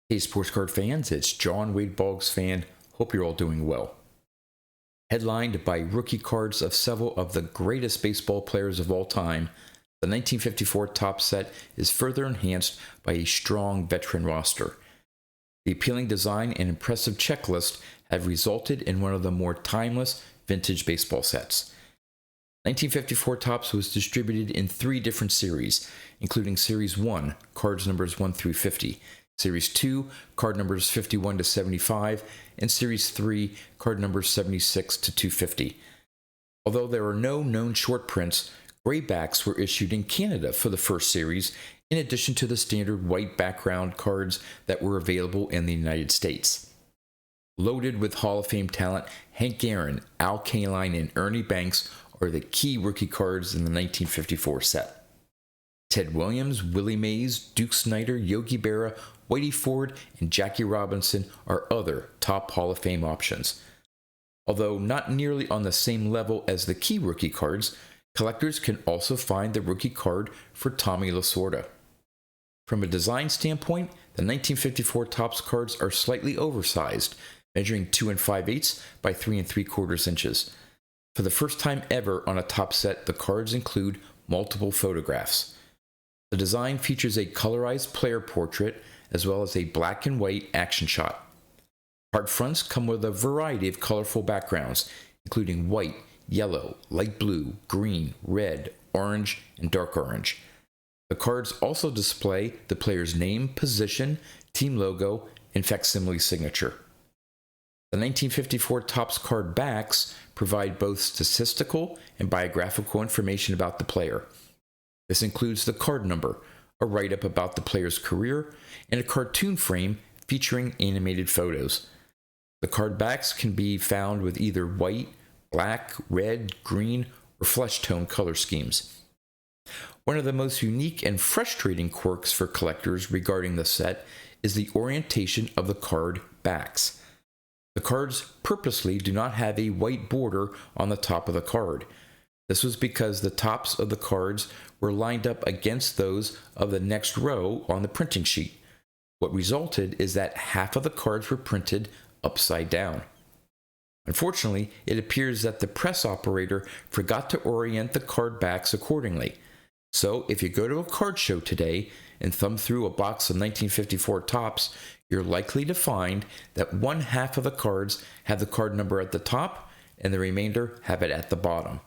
Hey, sports card fans, it's John Wade Boggs fan. Hope you're all doing well. Headlined by rookie cards of several of the greatest baseball players of all time, the 1954 top set is further enhanced by a strong veteran roster. The appealing design and impressive checklist have resulted in one of the more timeless vintage baseball sets. 1954 Topps was distributed in 3 different series, including Series 1, cards numbers 1 through 50, Series 2, card numbers 51 to 75, and Series 3, card numbers 76 to 250. Although there are no known short prints, graybacks were issued in Canada for the first series, in addition to the standard white background cards that were available in the United States. Loaded with Hall of Fame talent, Hank Aaron, Al Kaline, and Ernie Banks are the key rookie cards in the 1954 set. Ted Williams, Willie Mays, Duke Snider, Yogi Berra, Whitey Ford, and Jackie Robinson are other top Hall of Fame options. Although not nearly on the same level as the key rookie cards, collectors can also find the rookie card for Tommy Lasorda. From a design standpoint, the 1954 Topps cards are slightly oversized, measuring 2 5/8 by 3 3/4 inches. For the first time ever on a top set, the cards include multiple photographs. The design features a colorized player portrait as well as a black and white action shot. Card fronts come with a variety of colorful backgrounds, including white, yellow, light blue, green, red, orange, and dark orange. The cards also display the player's name, position, team logo, and facsimile signature. The 1954 Topps card backs provide both statistical and biographical information about the player. This includes the card number, a write-up about the player's career, and a cartoon frame featuring animated photos. The card backs can be found with either white, black, red, green, or flesh tone color schemes. One of the most unique and frustrating quirks for collectors regarding the set is the orientation of the card backs. The cards purposely do not have a white border on the top of the card. This was because the tops of the cards were lined up against those of the next row on the printing sheet. What resulted is that half of the cards were printed upside down. Unfortunately, it appears that the press operator forgot to orient the card backs accordingly. So if you go to a card show today and thumb through a box of 1954 Topps, you're likely to find that one half of the cards have the card number at the top and the remainder have it at the bottom.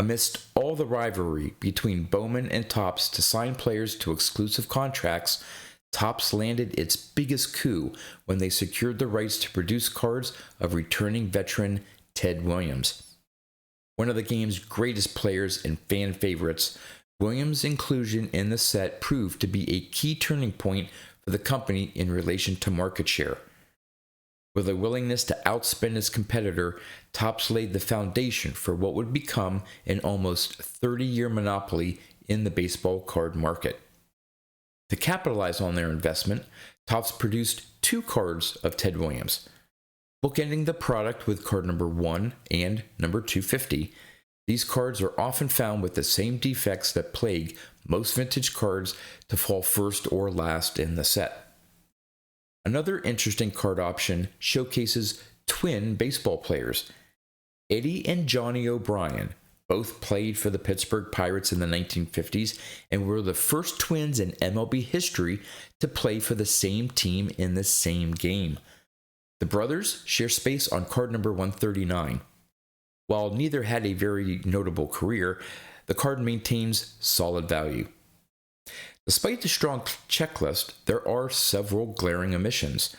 Amidst all the rivalry between Bowman and Topps to sign players to exclusive contracts, Topps landed its biggest coup when they secured the rights to produce cards of returning veteran Ted Williams. One of the game's greatest players and fan favorites, Williams' inclusion in the set proved to be a key turning point for the company in relation to market share. With a willingness to outspend its competitor, Topps laid the foundation for what would become an almost 30-year monopoly in the baseball card market. To capitalize on their investment, Topps produced 2 cards of Ted Williams. Bookending the product with card number 1 and number 250, these cards are often found with the same defects that plague most vintage cards to fall first or last in the set. Another interesting card option showcases twin baseball players. Eddie and Johnny O'Brien both played for the Pittsburgh Pirates in the 1950s and were the first twins in MLB history to play for the same team in the same game. The brothers share space on card number 139. While neither had a very notable career, the card maintains solid value. Despite the strong checklist, there are several glaring omissions.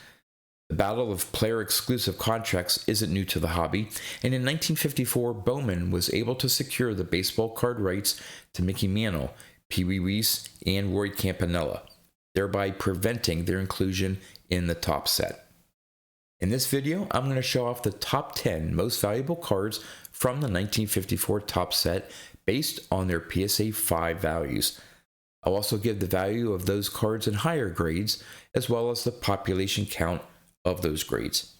The battle of player-exclusive contracts isn't new to the hobby, and in 1954, Bowman was able to secure the baseball card rights to Mickey Mantle, Pee Wee Reese, and Roy Campanella, thereby preventing their inclusion in the top set. In this video, I'm going to show off the top 10 most valuable cards from the 1954 Topps set based on their PSA 5 values. I'll also give the value of those cards in higher grades, as well as the population count of those grades.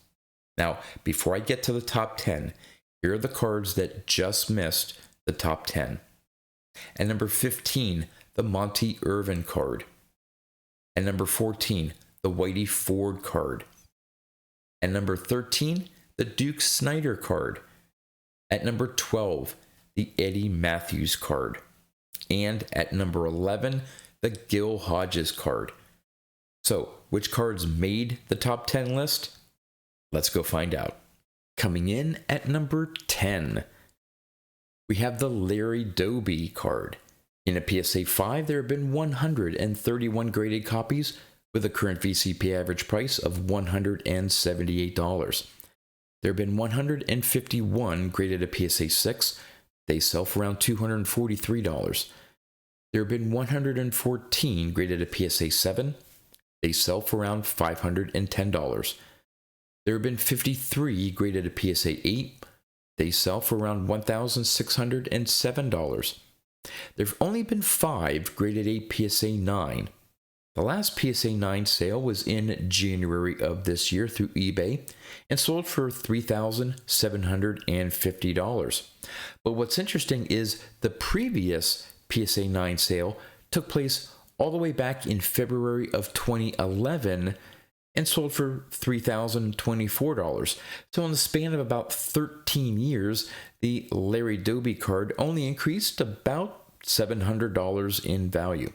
Now, before I get to the top 10, here are the cards that just missed the top 10. At number 15, the Monty Irvin card. At number 14, the Whitey Ford card. At number 13, the Duke Snider card. At number 12, the Eddie Matthews card. And at number 11, the Gil Hodges card. So, which cards made the top 10 list? Let's go find out. Coming in at number 10, we have the Larry Doby card. In a PSA 5, there have been 131 graded copies with a current VCP average price of $178. There have been 151 graded at PSA 6. They sell for around $243. There have been 114 graded at PSA 7. They sell for around $510. There have been 53 graded at PSA 8. They sell for around $1,607. There have only been 5 graded at PSA 9. The last PSA 9 sale was in January of this year through eBay and sold for $3,750. But what's interesting is the previous PSA 9 sale took place all the way back in February of 2011 and sold for $3,024. So in the span of about 13 years, the Larry Doby card only increased about $700 in value.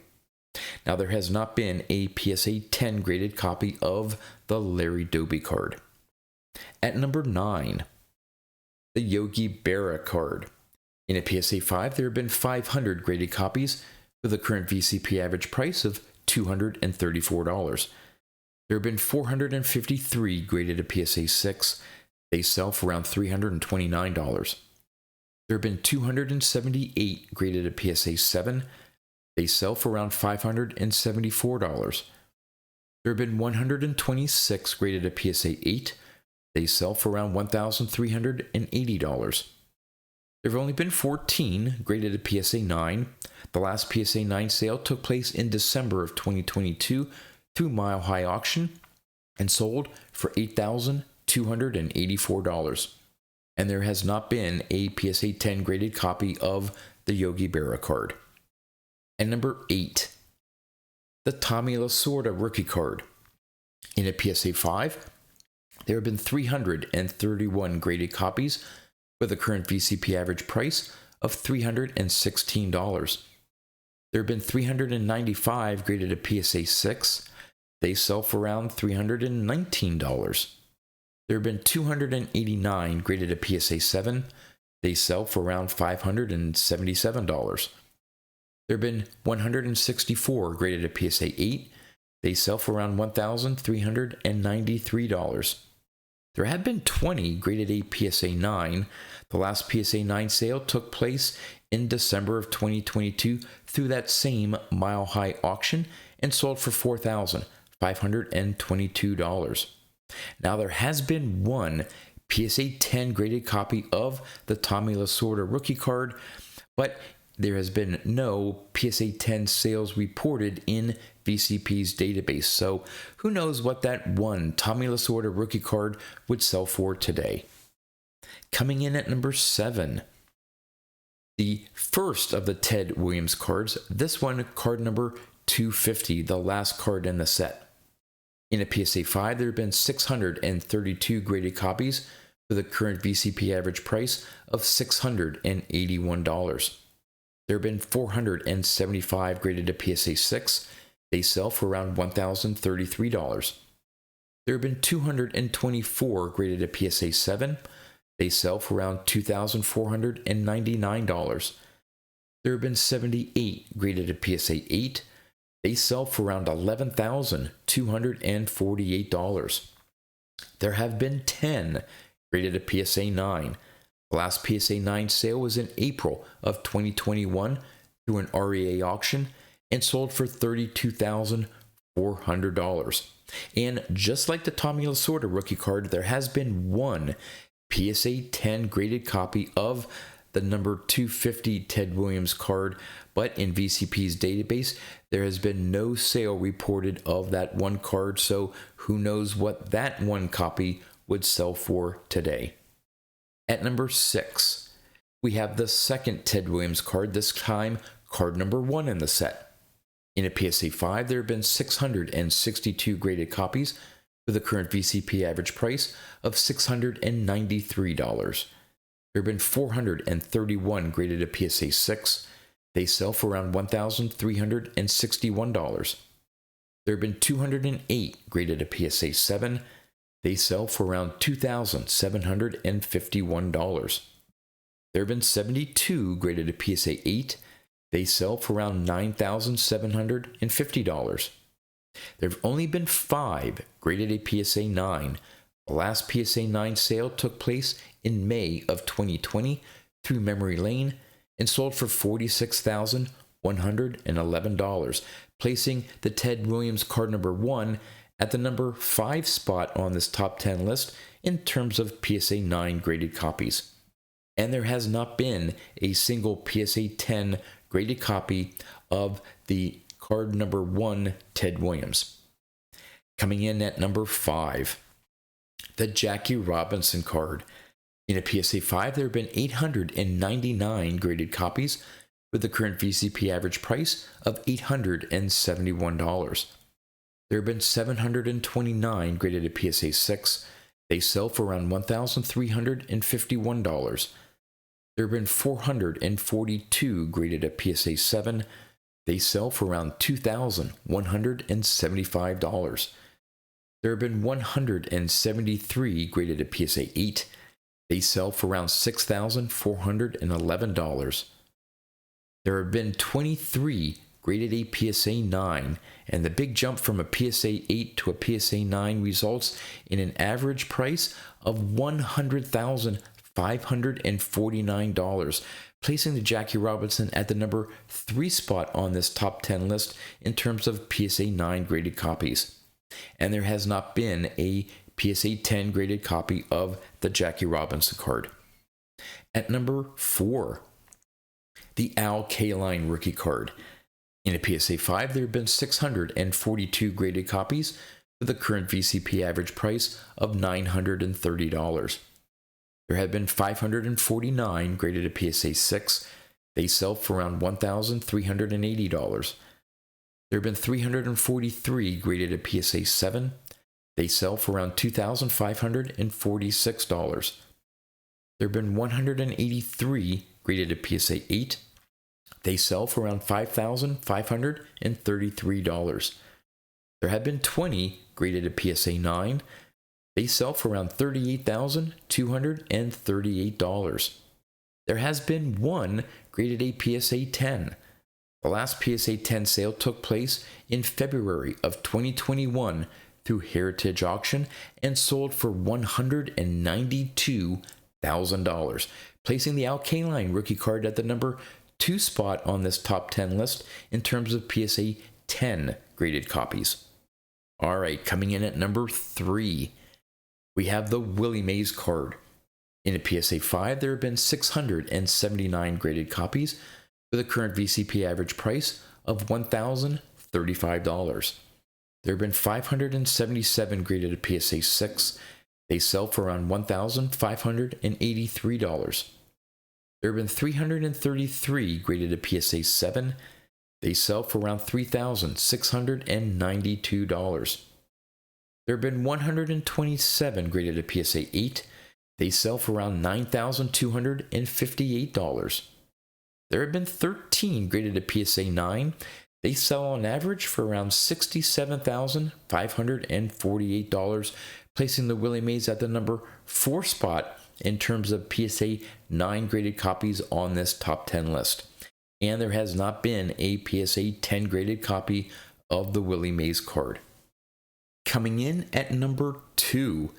Now, there has not been a PSA 10 graded copy of the Larry Doby card. At number 9, the Yogi Berra card. In a PSA 5, there have been 500 graded copies with a current VCP average price of $234. There have been 453 graded at PSA 6. They sell for around $329. There have been 278 graded at PSA 7. They sell for around $574. There have been 126 graded at PSA 8. They sell for around $1,380. There have only been 14 graded at PSA 9. The last PSA 9 sale took place in December of 2022 through Mile High Auction and sold for $8,284. And there has not been a PSA 10 graded copy of the Yogi Berra card. And number 8, the Tommy Lasorda rookie card. In a PSA 5, there have been 331 graded copies with a current VCP average price of $316. There have been 395 graded at PSA 6. They sell for around $319. There have been 289 graded at PSA 7. They sell for around $577. There have been 164 graded at PSA 8. They sell for around $1,393. There have been 20 graded at PSA 9. The last PSA 9 sale took place in December of 2022 through that same Mile High Auction and sold for $4,522. Now, there has been one PSA 10 graded copy of the Tommy Lasorda rookie card, but there has been no PSA 10 sales reported in VCP's database. So who knows what that one Tommy Lasorda rookie card would sell for today. Coming in at number 7, the first of the Ted Williams cards, this one card number 250, the last card in the set. In a PSA 5, there have been 632 graded copies with a current VCP average price of $681. There have been 475 graded at PSA 6. They sell for around $1,033. There have been 224 graded at PSA 7. They sell for around $2,499. There have been 78 graded at PSA 8. They sell for around $11,248. There have been 10 graded at PSA 9. The last PSA 9 sale was in April of 2021 through an REA auction and sold for $32,400. And just like the Tommy Lasorda rookie card, there has been one PSA 10 graded copy of the number 250 Ted Williams card, but in VCP's database, there has been no sale reported of that one card, so who knows what that one copy would sell for today. At number 6, we have the second Ted Williams card, this time card number 1 in the set. In a PSA 5, there have been 662 graded copies with a current VCP average price of $693. There have been 431 graded a PSA 6. They sell for around $1,361. There have been 208 graded a PSA 7. They sell for around $2,751. There have been 72 graded a PSA 8. They sell for around $9,750. There have only been 5 graded a PSA 9. The last PSA 9 sale took place in May of 2020 through Memory Lane and sold for $46,111, placing the Ted Williams card number 1 at the number 5 spot on this top 10 list in terms of PSA 9 graded copies. And there has not been a single PSA 10 graded copy of the card number 1 Ted Williams. Coming in at number 5, the Jackie Robinson card. In a PSA 5, there have been 899 graded copies with the current VCP average price of $871. There have been 729 graded at PSA 6. They sell for around $1,351. There have been 442 graded at PSA 7. They sell for around $2,175. There have been 173 graded at PSA 8. They sell for around $6,411. There have been 23 graded a PSA 9, and the big jump from a PSA 8 to a PSA 9 results in an average price of $100,549, placing the Jackie Robinson at the number 3 spot on this top 10 list in terms of PSA 9 graded copies. And there has not been a PSA 10 graded copy of the Jackie Robinson card. At number 4, the Kaline rookie card. In a PSA 5, there have been 642 graded copies with a current VCP average price of $930. There have been 549 graded at PSA 6. They sell for around $1,380. There have been 343 graded at PSA 7. They sell for around $2,546. There have been 183 graded at PSA 8. They sell for around $5,533. There have been 20 graded at PSA 9. They sell for around $38,238. There has been 1 graded a PSA 10. The last PSA 10 sale took place in February of 2021 through Heritage Auction and sold for $192,000, placing the Kaline rookie card at the number 2 spot on this top 10 list in terms of PSA 10 graded copies. All right, coming in at number 3, we have the Willie Mays card. In a PSA 5, there have been 679 graded copies with a current VCP average price of $1,035. There have been 577 graded at PSA 6. They sell for around $1,583. There have been 333 graded at PSA 7. They sell for around $3,692. There have been 127 graded at PSA 8. They sell for around $9,258. There have been 13 graded at PSA 9. They sell on average for around $67,548, placing the Willie Mays at the number 4 spot in terms of PSA 9 graded copies on this top 10 list. And there has not been a PSA 10 graded copy of the Willie Mays card. Coming in at number 2,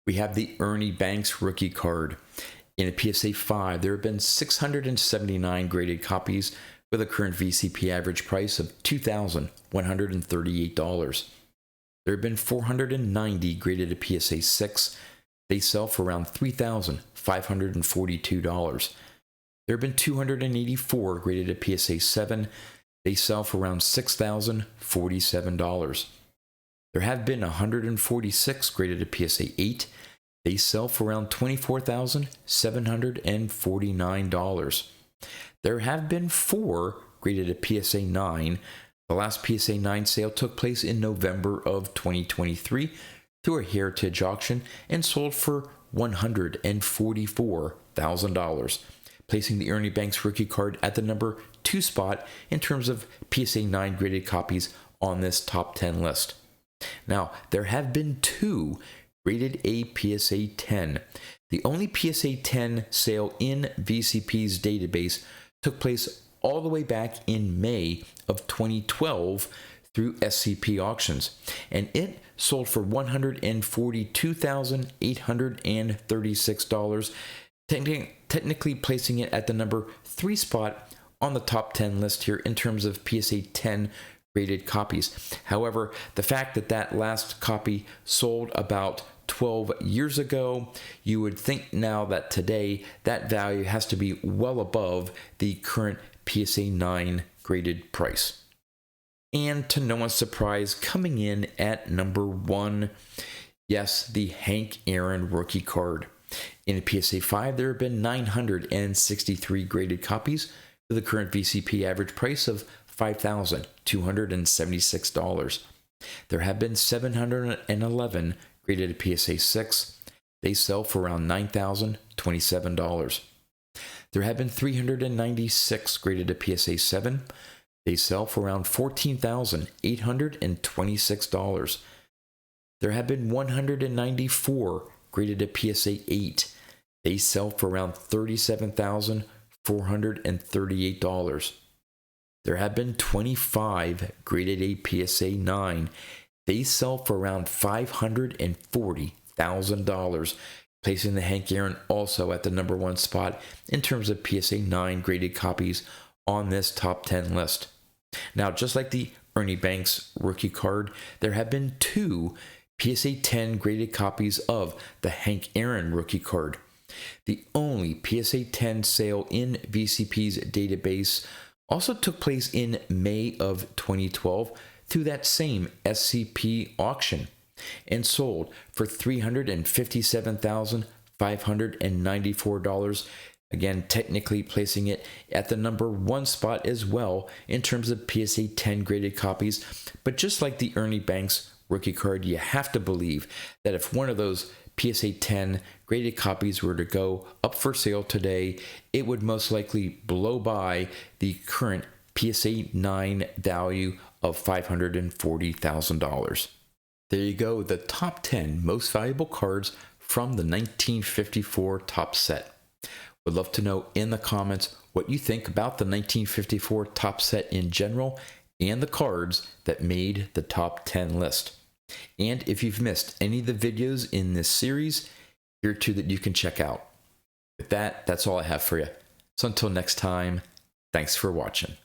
we have the Ernie Banks rookie card. In a PSA 5, there have been 679 graded copies with a current VCP average price of $2,138. There have been 490 graded at PSA 6. They sell for around $3,542. There have been 284 graded at PSA 7. They sell for around $6,047. There have been 146 graded at PSA 8. They sell for around $24,749. There have been 4 graded at PSA 9. The last PSA 9 sale took place in November of 2023 through a heritage auction and sold for $144,000, placing the Ernie Banks rookie card at the number 2 spot in terms of PSA 9 graded copies on this top 10 list. Now, there have been 2 rated a PSA 10. The only PSA 10 sale in VCP's database took place all the way back in May of 2012 through SCP auctions, and it sold for $142,836, technically placing it at the number 3 spot on the top 10 list here in terms of PSA 10 rated copies. However, the fact that that last copy sold about 12 years ago, you would think now that today that value has to be well above the current PSA 9 graded price. And to no one's surprise, coming in at number 1, yes, the Hank Aaron rookie card. In a PSA 5, there have been 963 graded copies with the current VCP average price of $5,276. There have been 711 graded at PSA 6. They sell for around $9,027. There have been 396 graded at PSA 7. They sell for around $14,826. There have been 194 graded at PSA 8. They sell for around $37,438. There have been 25 graded a PSA 9. They sell for around $540,000, placing the Hank Aaron also at the number 1 spot in terms of PSA 9 graded copies on this top 10 list. Now, just like the Ernie Banks rookie card, there have been 2 PSA 10 graded copies of the Hank Aaron rookie card. The only PSA 10 sale in VCP's database also took place in May of 2012 through that same SCP auction and sold for $357,594, again technically placing it at the number 1 spot as well in terms of PSA 10 graded copies. But just like the Ernie Banks rookie card, you have to believe that if one of those PSA 10 graded copies were to go up for sale today, it would most likely blow by the current PSA 9 value of $540,000. There you go, the top 10 most valuable cards from the 1954 top set. Would love to know in the comments what you think about the 1954 top set in general and the cards that made the top 10 list. And if you've missed any of the videos in this series, here are 2 that you can check out. With that, that's all I have for you. So until next time, thanks for watching.